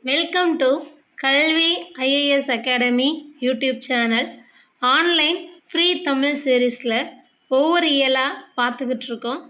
Welcome to கல்வி IAS academy YouTube channel. Online free Tamil சீரீஸில் ஒவ்வொரு இயலாக பார்த்துக்கிட்டு இருக்கோம்.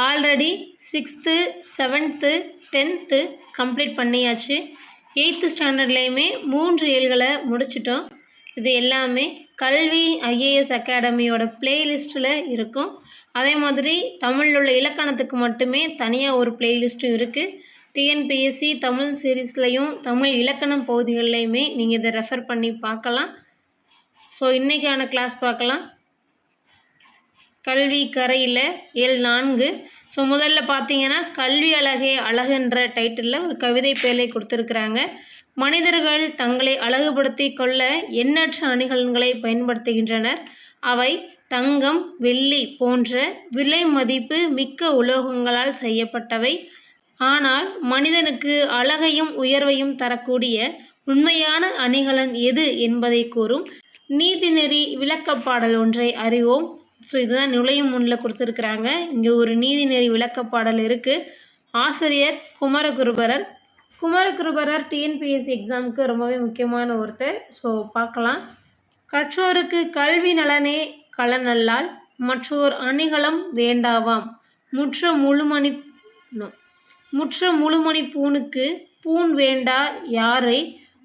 Already 6th 7th 10th complete பண்ணியாச்சு. 8th ஸ்டாண்டர்ட்லேயுமே 3 இயல்களை முடிச்சிட்டோம். இது எல்லாமே கல்வி ஐஏஎஸ் அகாடமியோட பிளேலிஸ்ட்டில் இருக்கும். அதே மாதிரி தமிழில் உள்ள இலக்கணத்துக்கு மட்டுமே தனியாக ஒரு பிளேலிஸ்ட்டும் இருக்குது. டிஎன்பிஎஸ்சி தமிழ் சீரீஸ்லையும் தமிழ் இலக்கணம் பகுதிகள்லையுமே நீங்கள் இதை ரெஃபர் பண்ணி பார்க்கலாம். ஸோ இன்றைக்கான கிளாஸ் பார்க்கலாம். கல்வி கரையில் இயல் 4. ஸோ முதல்ல பார்த்தீங்கன்னா கல்வி அழகே அழகுன்ற டைட்டிலில் ஒரு கவிதை பேழை கொடுத்துருக்குறாங்க. மனிதர்கள் தங்களை அழகுபடுத்தி கொள்ள எண்ணற்ற அணிகலன்களை பயன்படுத்துகின்றனர். அவை தங்கம், வெள்ளி போன்ற விலை மதிப்பு மிக்க உலோகங்களால் செய்யப்பட்டவை. ஆனால் மனிதனுக்கு அழகையும் உயர்வையும் தரக்கூடிய உண்மையான அணிகலன் எது என்பதை கூறும் நீதிநெறி விளக்கப்பாடல் ஒன்றை அறிவோம். ஸோ இதுதான் நுழையும் முன்னில் கொடுத்துருக்குறாங்க. இங்கே ஒரு நீதிநெறி விளக்கப்பாடல் இருக்குது. ஆசிரியர் குமரகுருபரர். குமரகுருபரர் டிஎன்பிஎஸ்சி எக்ஸாமுக்கு ரொம்பவே முக்கியமான ஒருத்தர். ஸோ பார்க்கலாம். கற்றோருக்கு கல்வி நலனே கலனல்லால் மற்றோர் அணிகலம் வேண்டாவாம். முற்ற முழுமணி பூணுக்கு பூண் வேண்டா யாரை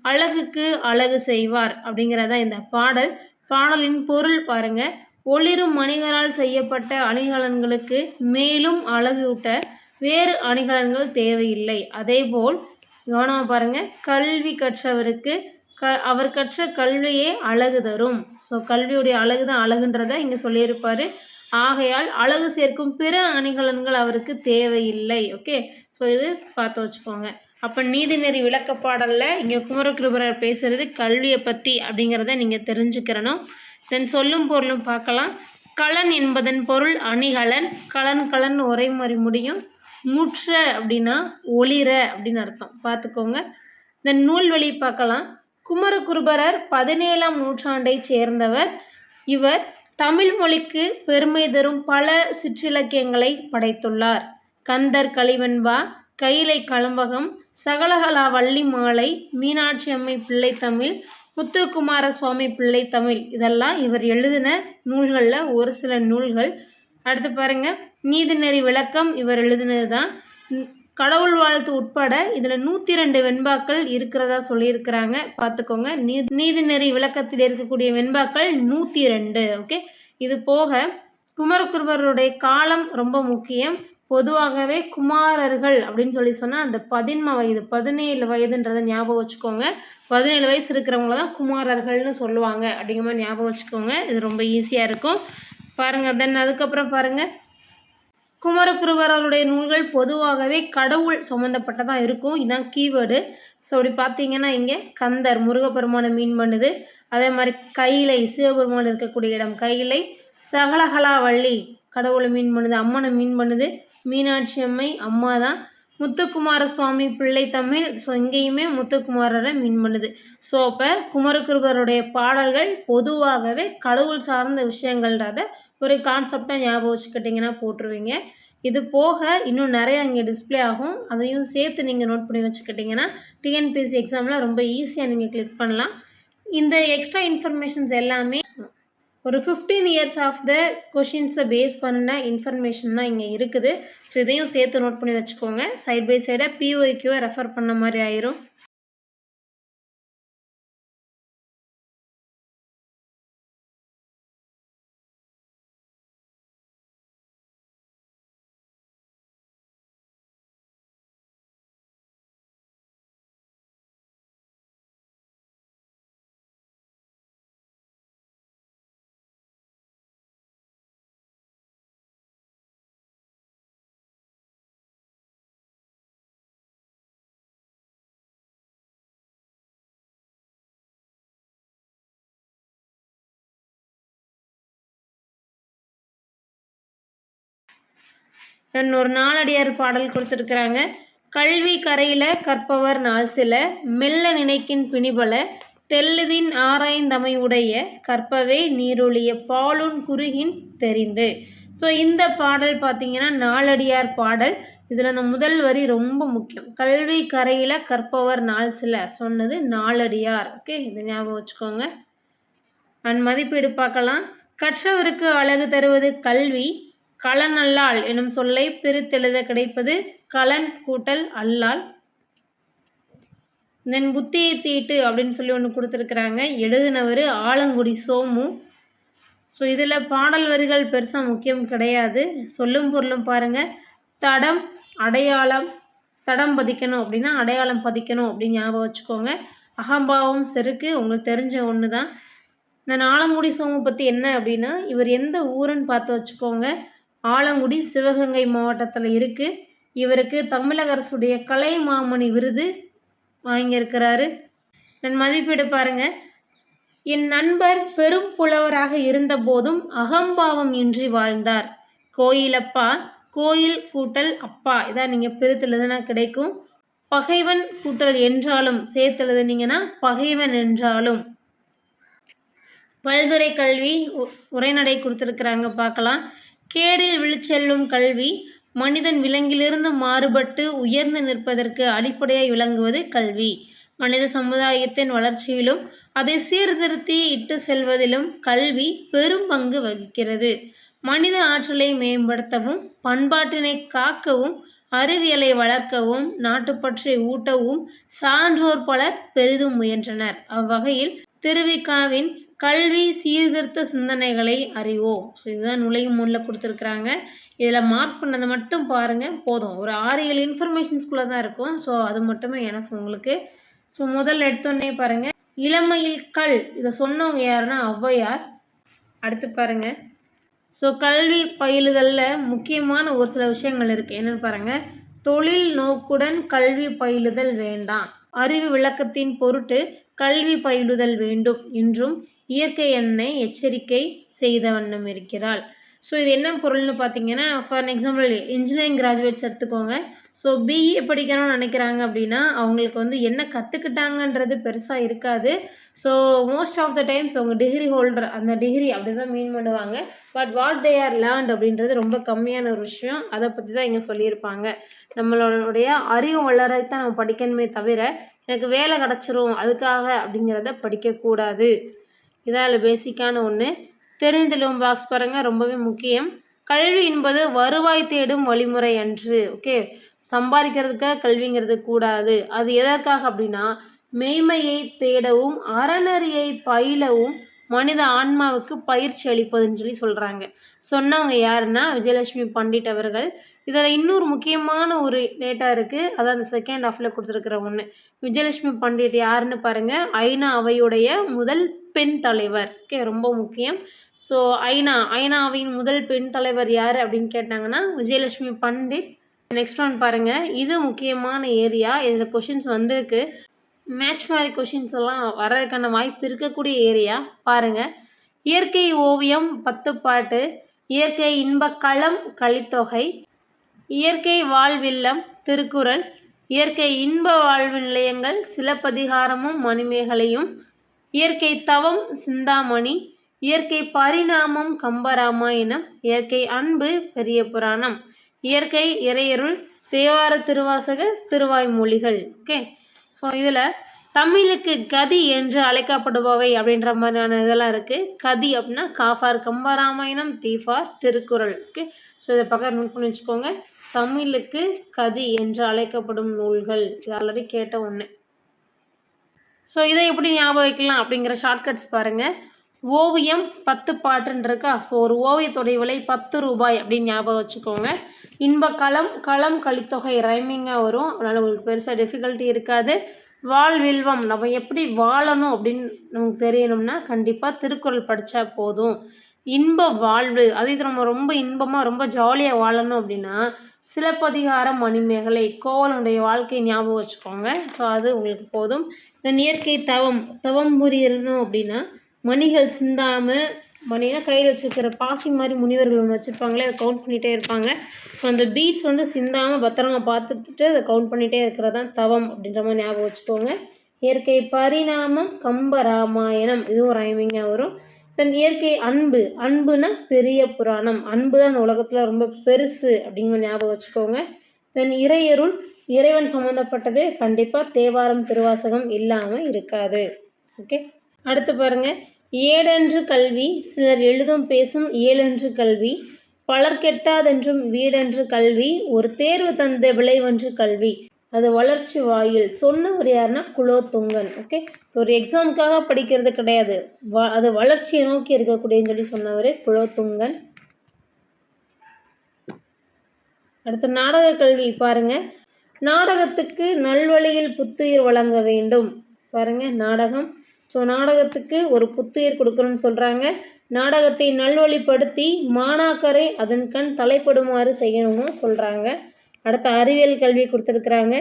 அழகுக்கு அழகு செய்வார் அப்படிங்கிறதா இந்த பாடல். பாடலின் பொருள் பாருங்க. ஒளிரும் மணிகளால் செய்யப்பட்ட அணிகலன்களுக்கு மேலும் அழகூட்ட வேறு அணிகலன்கள் தேவையில்லை. அதேபோல் கவனமாக பாருங்க. கல்வி கற்றவருக்கு அவர் கற்ற கல்வியே அழகு தரும். ஸோ கல்வியுடைய அழகு தான் அழகுன்றதை இங்கே சொல்லியிருப்பார். ஆகையால் அழகு சேர்க்கும் பிற அணிகலன்கள் அவருக்கு தேவையில்லை. ஓகே, ஸோ இது பார்த்து வச்சுக்கோங்க. அப்போ நீதிநெறி விளக்கப்பாடலில் இங்கே குமரகுருபரர் பேசுகிறது கல்வியை பற்றி அப்படிங்கிறத நீங்கள் தெரிஞ்சுக்கிறணும். தென் சொல்லும் பொருளும் பார்க்கலாம். கலன் என்பதன் பொருள் அணிகலன். கலன் ஒரே முடியும். முற்ற அப்படின்னா ஒளிர அப்படின்னு அர்த்தம். பார்த்துக்கோங்க. தென் நூல்வழி பார்க்கலாம். குமரகுருபரர் 17ஆம் நூற்றாண்டை சேர்ந்தவர். இவர் தமிழ் மொழிக்கு பெருமை தரும் பல சிற்றிலக்கியங்களை படைத்துள்ளார். கந்தர் கலிவெண்பா, கைலை கலம்பகம், சகலகலா வள்ளி மாலை, மீனாட்சி அம்மை பிள்ளைத்தமிழ், முத்துக்குமார சுவாமி பிள்ளைத்தமிழ் இதெல்லாம் இவர் எழுதின நூல்களில் ஒரு சில நூல்கள். அடுத்து பாருங்கள். நீதிநெறி விளக்கம் இவர் எழுதினது தான். கடவுள் வாழ்த்து உட்பட இதில் 102 வெண்பாக்கள் இருக்கிறதா சொல்லியிருக்கிறாங்க. பார்த்துக்கோங்க. நீதிநெறி விளக்கத்தில் இருக்கக்கூடிய வெண்பாக்கள் 102. ஓகே, இது போக குமரகுருபரருடைய காலம் ரொம்ப முக்கியம். பொதுவாகவே குமாரர்கள் அப்படின்னு சொன்னால் அந்த 10 வயது 17 வயதுன்றதை ஞாபகம் வச்சுக்கோங்க. 17 வயசு இருக்கிறவங்கள தான் குமாரர்கள்னு சொல்லுவாங்க அப்படிங்கிற மாதிரி ஞாபகம் வச்சுக்கோங்க. இது ரொம்ப ஈஸியாக இருக்கும். பாருங்கள். தென் அதுக்கப்புறம் பாருங்கள். குமரகுருபரருடைய நூல்கள் பொதுவாகவே கடவுள் சம்மந்தப்பட்டதாக இருக்கும். இதுதான் கீவேர்டு. ஸோ அப்படி பார்த்தீங்கன்னா இங்கே கந்தர் முருகப்பெருமானை மீன் பண்ணுது. அதே மாதிரி கைலை சிவபெருமான் இருக்கக்கூடிய இடம் கைலை. சகலகலா வள்ளி கடவுளை மீன் பண்ணுது, அம்மனை மீன் பண்ணுது. மீனாட்சி அம்மை அம்மா தான். முத்துக்குமார சுவாமி பிள்ளைத்தமிழ். ஸோ இங்கேயுமே முத்துக்குமாரரை மீன் பண்ணுது. ஸோ அப்போ குமரகுருபரருடைய பாடல்கள் பொதுவாகவே கடவுள் சார்ந்த விஷயங்கள்ன்றத ஒரு கான்செப்டாக ஞாபகம் வச்சுக்கிட்டிங்கன்னா போட்டுருவீங்க. இது போக இன்னும் நிறையா இங்கே டிஸ்பிளே ஆகும். அதையும் சேர்த்து நீங்கள் நோட் பண்ணி வச்சுக்கிட்டிங்கன்னா டிஎன்பிஎஸ்சி எக்ஸாமில் ரொம்ப ஈஸியாக நீங்கள் கிளிக் பண்ணலாம். இந்த எக்ஸ்ட்ரா இன்ஃபர்மேஷன்ஸ் எல்லாமே ஒரு 15 years ஆஃப் த கொஷின்ஸை பேஸ் பண்ணின இன்ஃபர்மேஷன் தான் இங்கே இருக்குது. ஸோ இதையும் சேர்த்து நோட் பண்ணி வச்சுக்கோங்க. சைட் பை சைடாக பிஓஐக்யூவை ரெஃபர் பண்ண மாதிரி ஆயிரும். ஒரு நாலடியார் பாடல் கொடுத்துருக்குறாங்க. கல்வி கரையில கற்பவர் நாள் சில மெல்ல நினைக்கின் பிணிபல தெல்லுதின் ஆராய்ந்தமை உடைய கற்பவே நீரொழிய பாலுன் குறுகின் தெரிந்து. ஸோ இந்த பாடல் பார்த்தீங்கன்னா நாலடியார் பாடல். இதில் அந்த முதல் வரி ரொம்ப முக்கியம். கல்வி கரையில கற்பவர் நாள் சில சொன்னது நாலடியார். ஓகே, இதை ஞாபகம் வச்சுக்கோங்க. மதிப்பீடு பார்க்கலாம். கற்றவருக்கு அழகு தருவது கல்வி. களனல்லால் எனும் சொல்லை பிரித்தெழுத கிடைப்பது களன் கூட்டல் அல்லால். தென் புத்தியை தீட்டு அப்படின்னு சொல்லி ஒன்று கொடுத்துருக்குறாங்க. எழுதினவர் ஆலங்குடி சோமு. ஸோ இதில் பாடல் வரிகள் பெருசாக முக்கியம் கிடையாது. சொல்லும் பொருளும் பாருங்கள். தடம் அடையாளம், தடம் பதிக்கணும் அப்படின்னா அடையாளம் பதிக்கணும் அப்படின்னு ஞாபகம் வச்சுக்கோங்க. அகம்பாவம் செருக்கு உங்களுக்கு தெரிஞ்ச ஒன்று தான். நான் ஆலங்குடி சோமு பற்றி என்ன அப்படின்னா, இவர் எந்த ஊருன்னு பார்த்து வச்சுக்கோங்க. ஆலங்குடி சிவகங்கை மாவட்டத்தில் இருக்குது. இவருக்கு தமிழக அரசுடைய கலை மாமணி விருது வாங்கியிருக்கிறாரு. நான் மதிப்பீடு பாருங்கள். என் நண்பர் பெரும் புலவராக இருந்த போதும் அகம்பாவம் இன்றி வாழ்ந்தார். கோயிலப்பா, கோயில் கூட்டல் அப்பா, இதான் நீங்கள் பிரித்தெழுதுனா கிடைக்கும். பகைவன் கூட்டல் என்றாலும் சேர்த்தெழுதுனீங்கன்னா பகைவன் என்றாலும். பல்துறை கல்வி உரைநடை கொடுத்துருக்குறாங்க, பார்க்கலாம். கேடில் விழுச்செல்லும் கல்வி மனிதன் விலங்கிலிருந்து மாறுபட்டு உயர்ந்து நிற்பதற்கு அடிப்படையாய் விளங்குவது கல்வி. மனித சமுதாயத்தின் வளர்ச்சியிலும் அதை சீர்திருத்தி இட்டு செல்வதிலும் கல்வி பெரும் பங்கு வகிக்கிறது. மனித ஆற்றலை மேம்படுத்தவும், பண்பாட்டினை காக்கவும், அறிவியலை வளர்க்கவும், நாட்டுப்பற்றை ஊட்டவும் சான்றோர் பலர் பெரிதும் முயன்றனர். அவ்வகையில் திருவிக்காவின் கல்வி சீர்திருத்த சிந்தனைகளை அறிவோம். ஸோ இதுதான் நுழையும் முன்னில் கொடுத்துருக்குறாங்க. இதில் மார்க் பண்ணதை மட்டும் பாருங்கள், போதும். ஒரு 6-7 இன்ஃபர்மேஷன்ஸ்குள்ளே தான் இருக்கும். ஸோ அது மட்டுமே எனக்கு உங்களுக்கு. ஸோ முதல்ல எடுத்தோடனே பாருங்கள், இளமையில் கல், இதை சொன்னவங்க யாருன்னா ஔவையார். அடுத்து பாருங்கள். ஸோ கல்வி பயிலுதலில் முக்கியமான ஒரு சில விஷயங்கள் இருக்குது. என்னென்னு பாருங்கள். தொழில் நோக்குடன் கல்வி பயிலுதல் வேண்டாம். அறிவு விளக்கத்தின் பொருட்டு கல்வி பயிலுதல் வேண்டும் என்றும் இயற்கை எண்ணை எச்சரிக்கை செய்த வண்ணம் இருக்கிறாள். ஸோ இது என்ன பொருள்னு பார்த்தீங்கன்னா, ஃபார் எக்ஸாம்பிள் இன்ஜினியரிங் கிராஜுவேட்ஸ் எடுத்துக்கோங்க. ஸோ பிஇ படிக்கணும்னு நினைக்கிறாங்க அப்படின்னா அவங்களுக்கு வந்து என்ன கற்றுக்கிட்டாங்கன்றது பெருசாக இருக்காது. So most of the times அவங்க டிகிரி ஹோல்டர், அந்த டிகிரி அப்படி தான் மீன் பண்ணுவாங்க. But what they are learned அப்படின்றது ரொம்ப கம்மியான ஒரு விஷயம். அதை பற்றி தான் இங்கே சொல்லியிருப்பாங்க. நம்மளுடைய அறிவு வளரத்தான் நம்ம படிக்கணுமே தவிர எனக்கு வேலை கிடச்சிரும் அதுக்காக அப்படிங்கிறத படிக்கக்கூடாது. இதால் பேசிக்கான ஒன்று. தெரிந்தெழுவும் பாக்ஸ் பாருங்கள், ரொம்பவே முக்கியம். கல்வி என்பது வருவாய் தேடும் வழிமுறை அன்று. ஓகே, சம்பாதிக்கிறதுக்காக கல்விங்கிறது கூடாது. அது எதற்காக அப்படின்னா மெய்மையை தேடவும் அறநெறியை பயிலவும் மனித ஆன்மாவுக்கு பயிற்சி அளிப்பதுன்னு சொல்லி சொல்கிறாங்க. சொன்னவங்க யாருன்னா விஜயலட்சுமி பண்டிட் அவர்கள். இதில் இன்னொரு முக்கியமான ஒரு டேட்டா இருக்குது, அதான் அந்த செகண்ட் ஹாஃபில் கொடுத்துருக்குற ஒன்று. விஜயலட்சுமி பண்டிட் யாருன்னு பாருங்கள், ஐநா அவையுடைய முதல் பெண் தலைவர். ஓகே, ரொம்ப முக்கியம். ஸோ ஐநா அவையின் முதல் பெண் தலைவர் யார் அப்படின்னு கேட்டாங்கன்னா விஜயலட்சுமி பண்டிட். நெக்ஸ்ட் ஒன் பாருங்கள், இது முக்கியமான ஏரியா. இதில் கொஷின்ஸ் வந்திருக்கு. மேட்ச் மாதிரி கொஷின்ஸ் எல்லாம் வர்றதுக்கான வாய்ப்பு இருக்கக்கூடிய ஏரியா பாருங்கள். இயற்கை ஓவியம் 10 பாட்டு, இயற்கை இன்பக்களம் கலித்தொகை, இயற்கை வாழ்வில்லம் திருக்குறள், இயற்கை இன்ப வாழ்வு நிலையங்கள் சிலப்பதிகாரமும் மணிமேகலையும், இயற்கை தவம் சிந்தாமணி, இயற்கை பரிணாமம் கம்பராமாயணம், இயற்கை அன்பு பெரிய புராணம், இயற்கை இறையருள் தேவார திருவாசக திருவாய்மொழிகள். ஓகே, ஸோ இதில் தமிழுக்கு கதி என்று அழைக்கப்படுபவை அப்படின்ற மாதிரியான இதெல்லாம் இருக்குது. கதி அப்படின்னா காஃபார் கம்பராமாயணம், தீஃபார் திருக்குறள். ஓகே, ஸோ இதை பக்கம் நோட் பண்ணி வச்சுக்கோங்க. தமிழுக்கு கதி என்று அழைக்கப்படும் நூல்கள், இது ஆல்ரெடி கேட்ட ஒன்று. ஸோ இதை எப்படி ஞாபகம் வைக்கலாம் அப்படிங்கிற ஷார்ட்கட்ஸ் பாருங்கள். ஓவியம் 10 பாட்டுன்னு இருக்கா. ஸோ ஒரு ஓவியத்துடைய விலை 10 ரூபாய் அப்படின்னு ஞாபகம் வச்சுக்கோங்க. இன்பக்களம், களம் கலித்தொகை ரைமிங்காக வரும், அதனால் உங்களுக்கு பெருசாக டிஃபிகல்ட்டி இருக்காது. வாழ்வில்வம், நம்ம எப்படி வாழணும் அப்படின்னு நமக்கு தெரியணும்னா கண்டிப்பாக திருக்குறள் படித்தா போதும். இன்ப வாழ்வு, அதே நம்ம ரொம்ப இன்பமாக ரொம்ப ஜாலியாக வாழணும் அப்படின்னா சிலப்பதிகாரம் மணிமேகலை கோவலனுடைய வாழ்க்கை ஞாபகம் வச்சுக்கோங்க. ஸோ அது உங்களுக்கு போதும். தென் இயற்கை தவம் புரியணும் அப்படின்னா மணிகள் சிந்தாமல், மணினா கையில் வச்சுருக்கிற பாசி மாதிரி முனிவர்கள் ஒன்று வச்சுருப்பாங்களே, அதை கவுண்ட் பண்ணிகிட்டே இருப்பாங்க. ஸோ அந்த பீட்ஸ் வந்து சிந்தாமல் பத்திரமா பார்த்துட்டு அதை கவுண்ட் பண்ணிகிட்டே இருக்கிறது தான் தவம் அப்படின்ற மாதிரி ஞாபகம் வச்சுக்கோங்க. இயற்கை பரிணாமம் கம்பராமாயணம், இதுவும் ரைமிங்காக வரும். தென் இயற்கை அன்புனா பெரிய புராணம். அன்பு தான் அந்த உலகத்தில் ரொம்ப பெருசு அப்படிங்கிற ஞாபகம் வச்சுக்கோங்க. தென் இறையருள், இறைவன் சம்மந்தப்பட்டது கண்டிப்பாக தேவாரம் திருவாசகம் இல்லாமல் இருக்காது. ஓகே, அடுத்து பாருங்கள், ஏடென்று கல்வி சிலர் எழுதும் பேசும் ஏழென்று கல்வி பலர் கெட்டாதென்றும் வீடென்று கல்வி ஒரு தேர்வு தந்த விளைவென்று கல்வி அது வளர்ச்சி வாயில். சொன்னவர் யாருன்னா குலோத்துங்கன். ஓகே, ஸோ ஒரு எக்ஸாமுக்காக படிக்கிறது கிடையாது, அது வளர்ச்சியை நோக்கி இருக்கக்கூடியன்னு சொல்லி சொன்னவர் குலோத்துங்கன். அடுத்த நாடக கல்வி பாருங்க, நாடகத்துக்கு நல்வழியில் புத்துயிர் வழங்க வேண்டும். பாருங்க, நாடகம். ஸோ நாடகத்துக்கு ஒரு புத்துயிர் கொடுக்கணும்னு சொல்கிறாங்க. நாடகத்தை நல்வழிப்படுத்தி மாணாக்கரை அதன் கண் தலைப்படுமாறு செய்யணும்னு சொல்கிறாங்க. அடுத்த அறிவியல் கல்வி கொடுத்துருக்குறாங்க.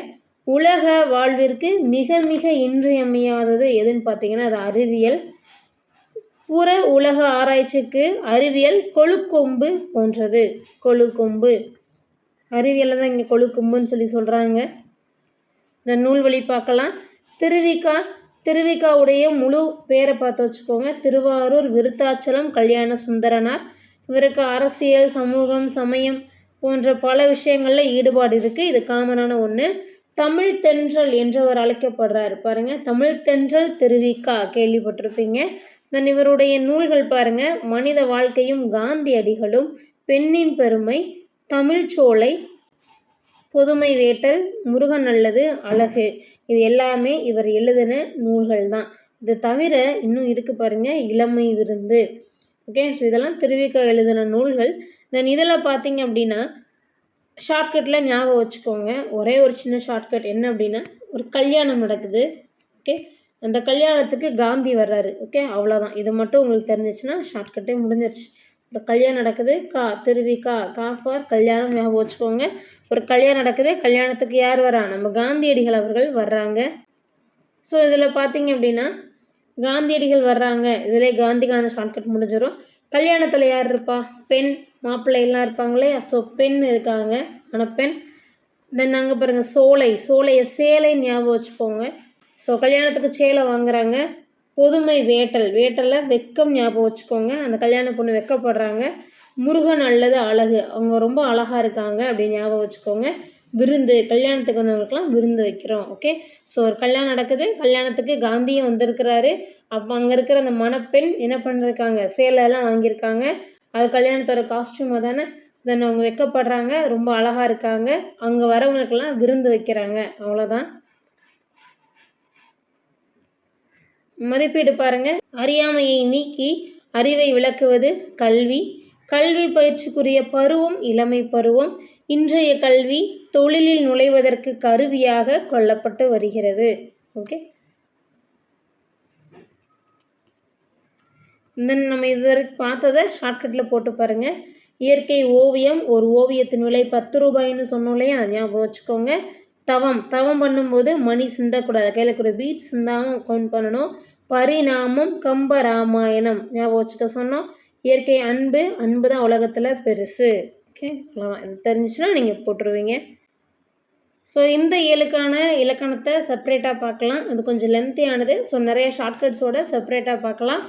உலக வாழ்விற்கு மிக மிக இன்றியமையாதது எதுன்னு பார்த்தீங்கன்னா அது அறிவியல். புற உலக ஆராய்ச்சிக்கு அறிவியல் கொழுக்கொம்பு போன்றது. கொழுக்கொம்பு அறிவியலில் தான் இங்கே கொழுக்கொம்புன்னு சொல்லி சொல்கிறாங்க. இந்த நூல்வழி பார்க்கலாம். திருவிக்காவுடைய முழு பேரை பார்த்து வச்சுக்கோங்க. திருவாரூர் விருத்தாச்சலம் கல்யாண சுந்தரனார். இவருக்கு அரசியல், சமூகம், சமயம் போன்ற பல விஷயங்களில் ஈடுபாடு இருக்குது. இது காமனான ஒன்று. தமிழ் தென்றல் என்றவர் அழைக்கப்படுறாரு. பாருங்கள், தமிழ் தென்றல் திருவிக்கா கேள்விப்பட்டிருப்பீங்க. தென் இவருடைய நூல்கள் பாருங்கள், மனித வாழ்க்கையும் காந்தியடிகளும், பெண்ணின் பெருமை, தமிழ்ச்சோலை, பொதுமை வேட்டல், முருகன் நல்லது, அழகு, இது எல்லாமே இவர் எழுதின நூல்கள் தான். இது தவிர இன்னும் இருக்குது பாருங்கள், இளமை விருந்து. ஓகே, ஸோ இதெல்லாம் திருவிக்கா எழுதின நூல்கள். தென் இதில் பார்த்தீங்க அப்படின்னா ஷார்ட்கட்டில் ஞாபகம் வச்சுக்கோங்க. ஒரே ஒரு சின்ன ஷார்ட்கட் என்ன அப்படின்னா, ஒரு கல்யாணம் நடக்குது. ஓகே, அந்த கல்யாணத்துக்கு காந்தி வர்றாரு. ஓகே, அவ்வளோதான். இது மட்டும் உங்களுக்கு தெரிஞ்சிச்சுன்னா ஷார்ட்கட்டே முடிஞ்சிருச்சு. ஒரு கல்யாணம் நடக்குது, திருவிக்கா, ஃபார் கல்யாணம் ஞாபகம் வச்சுக்கோங்க. ஒரு கல்யாணம் நடக்குது, கல்யாணத்துக்கு யார் வரா? நம்ம காந்தியடிகள் அவர்கள் வர்றாங்க. ஸோ இதில் பார்த்தீங்க அப்படின்னா காந்தியடிகள் வர்றாங்க, இதிலே காந்திக்கான ஷார்ட்கட் முடிஞ்சிடும். கல்யாணத்தில் யார் இருப்பா? பெண், மாப்பிள்ளை எல்லாம் இருப்பாங்களே. ஸோ பெண் இருக்காங்க, ஆனால் பெண். தென் அங்கே பாருங்கள், சோலையை சேலை ஞாபகம் வச்சுக்கோங்க. ஸோ கல்யாணத்துக்கு சேலை வாங்குறாங்க. பொதுமை வேட்டலில் வெக்கம் ஞாபகம் வச்சுக்கோங்க. அந்த கல்யாண பொண்ணு வெக்கப்படுறாங்க. முருகன் அல்லது அழகு, அவங்க ரொம்ப அழகாக இருக்காங்க அப்படின்னு ஞாபகம் வச்சுக்கோங்க. விருந்து, கல்யாணத்துக்கு வந்தவங்களுக்குலாம் விருந்து வைக்கிறோம். ஓகே, ஸோ ஒரு கல்யாணம் நடக்குது, கல்யாணத்துக்கு காந்தியும் வந்திருக்கிறாரு. அப்போ அங்கே இருக்கிற அந்த மணப்பெண் என்ன பண்ணிருக்காங்க? சேலையெல்லாம் வாங்கியிருக்காங்க. அது கல்யாணத்தோட காஸ்டியூம் தானே. தென் அவங்க வெக்கப்படுறாங்க, ரொம்ப அழகாக இருக்காங்க. அங்கே வரவங்களுக்கெல்லாம் விருந்து வைக்கிறாங்க. அவ்வளோதான். மதிப்பீடு பாருங்க. அறியாமையை நீக்கி அறிவை விளக்குவது கல்வி. கல்வி பயிற்சிக்குரிய பருவம் இளமை பருவம். இன்றைய கல்வி தொழிலில் நுழைவதற்கு கருவியாக கொள்ளப்பட்டு வருகிறது. ஓகே, நம்ம இதுவரைக்கும் பார்த்ததை ஷார்ட்கட்டில் போட்டு பாருங்கள். இயற்கை ஓவியம், ஒரு ஓவியத்தின் விலை 10 ரூபாய்ன்னு சொன்னோம் இல்லையா, ஞாபகம் வச்சுக்கோங்க. தவம் பண்ணும்போது மணி சிந்தக்கூடாது, கையில் கூட பீட் சிந்தாமல் கவுண்ட் பண்ணணும். பரிணாமம், கம்ப ராமாயணம் ஞாபகம் வச்சுக்க சொன்னோம். இயற்கை அன்பு தான் உலகத்தில் பெருசு. ஓகே, இது தெரிஞ்சிச்சுன்னா நீங்கள் போட்டுருவீங்க. ஸோ இந்த 7க்கான இலக்கணத்தை செப்பரேட்டாக பார்க்கலாம். அது கொஞ்சம் லென்த்தியானது. ஸோ நிறைய ஷார்ட்கட்ஸோட செப்பரேட்டாக பார்க்கலாம்.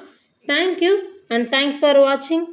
தேங்க்யூ அண்ட் தேங்க்ஸ் ஃபார் வாட்சிங்.